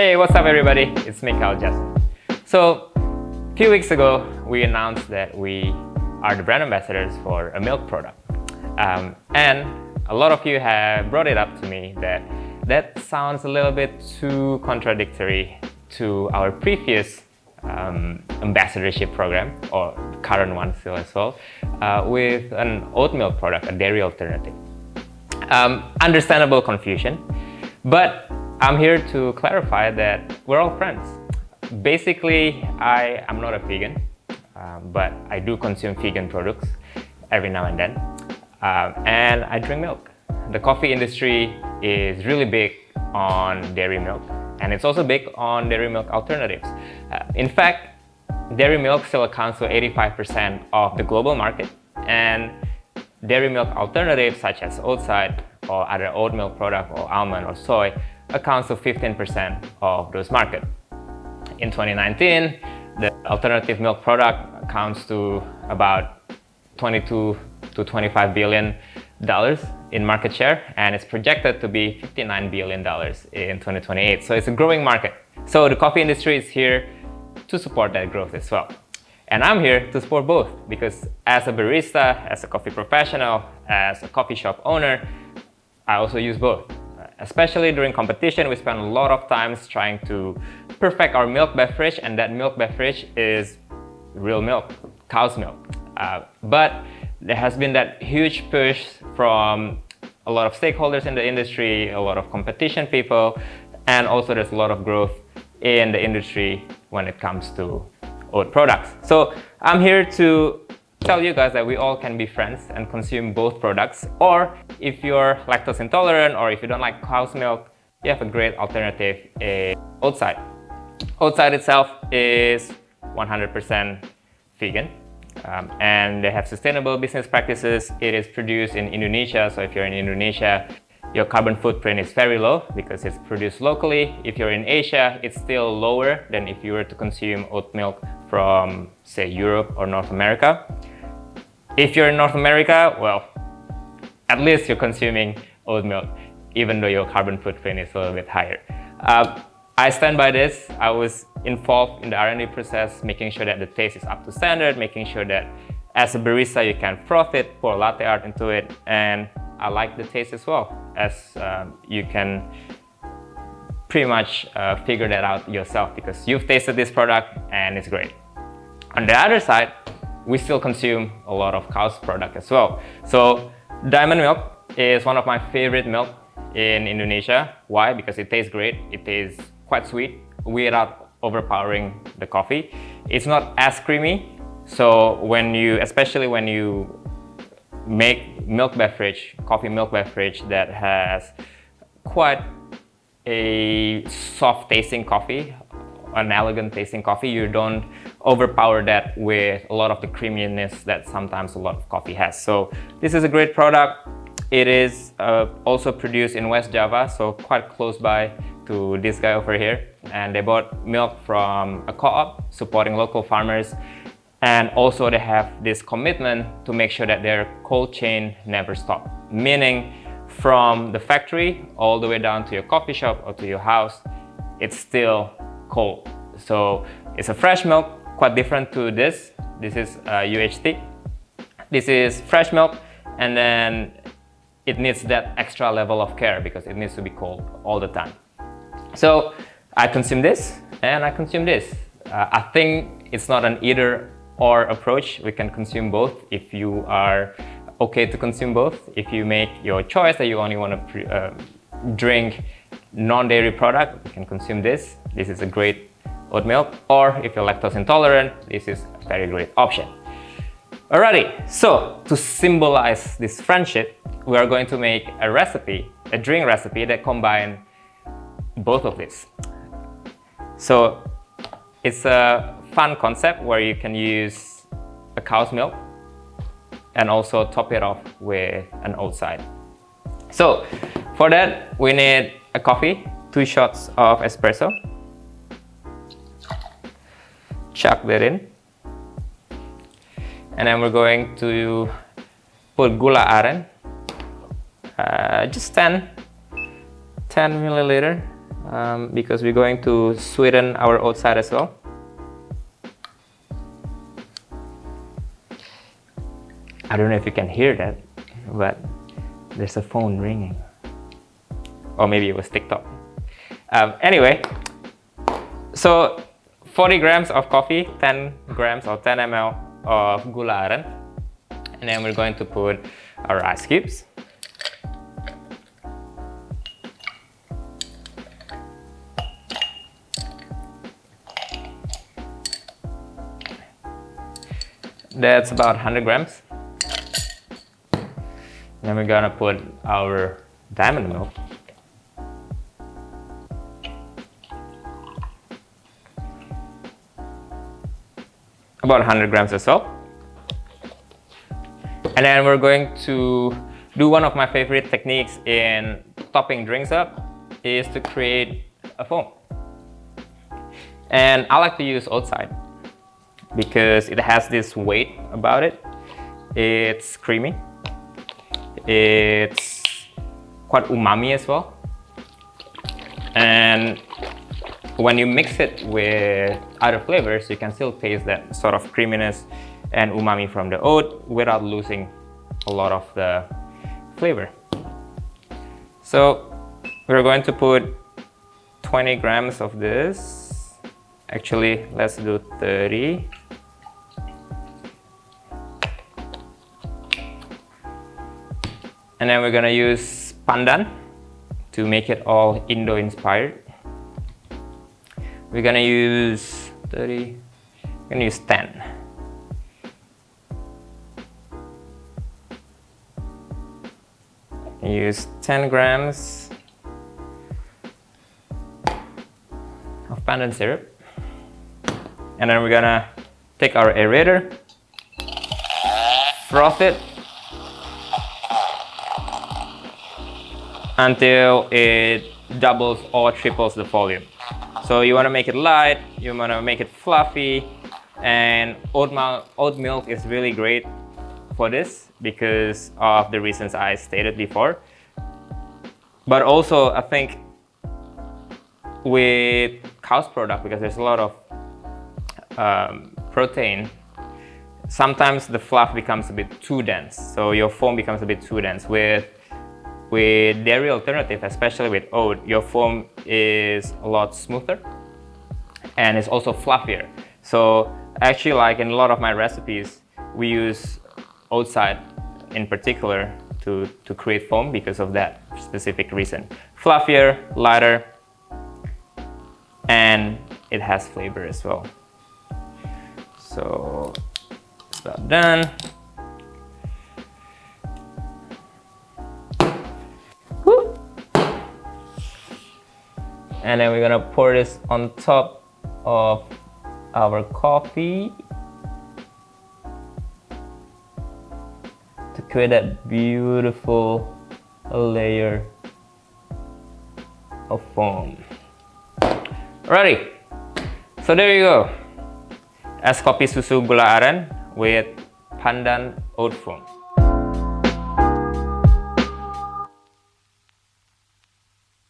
Hey, what's up everybody? It's Mikael, Jasin. So, a few weeks ago, we announced that we are the brand ambassadors for a milk product. And a lot of you have brought it up to me that sounds a little bit too contradictory to our previous ambassadorship program, or current one still as well, with an oat milk product, a dairy alternative. Understandable confusion, but I'm here to clarify that we're all friends. Basically, I am not a vegan, but I do consume vegan products every now and then, and I drink milk. The coffee industry is really big on dairy milk, and it's also big on dairy milk alternatives. In fact, dairy milk still accounts for 85% of the global market, and dairy milk alternatives such as oatside or other oat milk product or almond or soy accounts for 15% of those markets. In 2019, the alternative milk product accounts to about 22 to 25 billion dollars in market share, and it's projected to be 59 billion dollars in 2028. So it's a growing market. So the coffee industry is here to support that growth as well. And I'm here to support both, because as a barista, as a coffee professional, as a coffee shop owner, I also use both. Especially during competition, we spend a lot of times trying to perfect our milk beverage, and that milk beverage is real milk, cow's milk. But there has been that huge push from a lot of stakeholders in the industry, a lot of competition people, and also there's a lot of growth in the industry when it comes to oat products. So I'm here to tell you guys that we all can be friends and consume both products. Or if you're lactose intolerant or if you don't like cow's milk, you have a great alternative in oatside. Oatside itself is 100% vegan, and they have sustainable business practices. It is produced in Indonesia, so if you're in Indonesia, your carbon footprint is very low because it's produced locally. If you're in Asia, it's still lower than if you were to consume oat milk from, say, Europe or North America. If you're in North America, well, at least you're consuming oat milk, even though your carbon footprint is a little bit higher. I stand by this. I was involved in the R&D process, making sure that the taste is up to standard, making sure that as a barista you can froth it, pour latte art into it, and I like the taste as well, as you can pretty much figure that out yourself because you've tasted this product and it's great. On the other side, we still consume a lot of cow's product as well. So diamond milk is one of my favorite milk in Indonesia. Why? Because it tastes great. It tastes quite sweet without overpowering the coffee. It's not as creamy. So especially when you make milk beverage, coffee milk beverage that has quite a soft tasting coffee, an elegant tasting coffee, you don't overpower that with a lot of the creaminess that sometimes a lot of coffee has. So this is a great product. It is also produced in West Java, so quite close by to this guy over here. And they bought milk from a co-op supporting local farmers. And also they have this commitment to make sure that their cold chain never stops. Meaning from the factory all the way down to your coffee shop or to your house, it's still cold. So it's a fresh milk, quite different to this. This is UHT. This is fresh milk, and then it needs that extra level of care because it needs to be cold all the time. So I consume this and I consume this. I think it's not an either or approach. We can consume both if you are okay to consume both. If you make your choice that you only want to drink non-dairy product, you can consume this. This is a great oat milk. Or if you're lactose intolerant, this is a very great option. Alrighty, so to symbolize this friendship, we are going to make a recipe, a drink recipe that combines both of these. So it's a fun concept where you can use a cow's milk and also top it off with an oatside. So for that, we need a coffee, 2 shots of espresso. Chuck that in. And then we're going to put gula aren, just 10 milliliter because we're going to sweeten our oat side as well. I don't know if you can hear that, but there's a phone ringing. Or maybe it was TikTok. Anyway, so 40 grams of coffee, 10 grams or 10 ml of gula aren. And then we're going to put our ice cubes. That's about 100 grams. Then we're gonna put our diamond milk. About 100 grams as well. And then we're going to do one of my favorite techniques in topping drinks up is to create a foam. And I like to use oat side because it has this weight about it. It's creamy. It's quite umami as well. And when you mix it with other flavors, you can still taste that sort of creaminess and umami from the oat without losing a lot of the flavor. So we're going to put 20 grams of this. Actually, let's do 30. And then we're gonna use pandan to make it all Indo-inspired. We're gonna use 30, we're gonna use 10. Use 10 grams of pandan syrup. And then we're gonna take our aerator, froth it until it doubles or triples the volume. So you want to make it light, you want to make it fluffy, and oat milk is really great for this because of the reasons I stated before. But also I think with cow's product, because there's a lot of protein, sometimes the fluff becomes a bit too dense. So your foam becomes a bit too dense. With dairy alternative, especially with oat, your foam is a lot smoother and it's also fluffier. So actually, like in a lot of my recipes, we use oat side in particular to create foam because of that specific reason. Fluffier, lighter, and it has flavor as well. So it's about done. And then we're gonna pour this on top of our coffee to create that beautiful layer of foam. Alrighty, so there you go. Es kopi susu gula aren with pandan oat foam.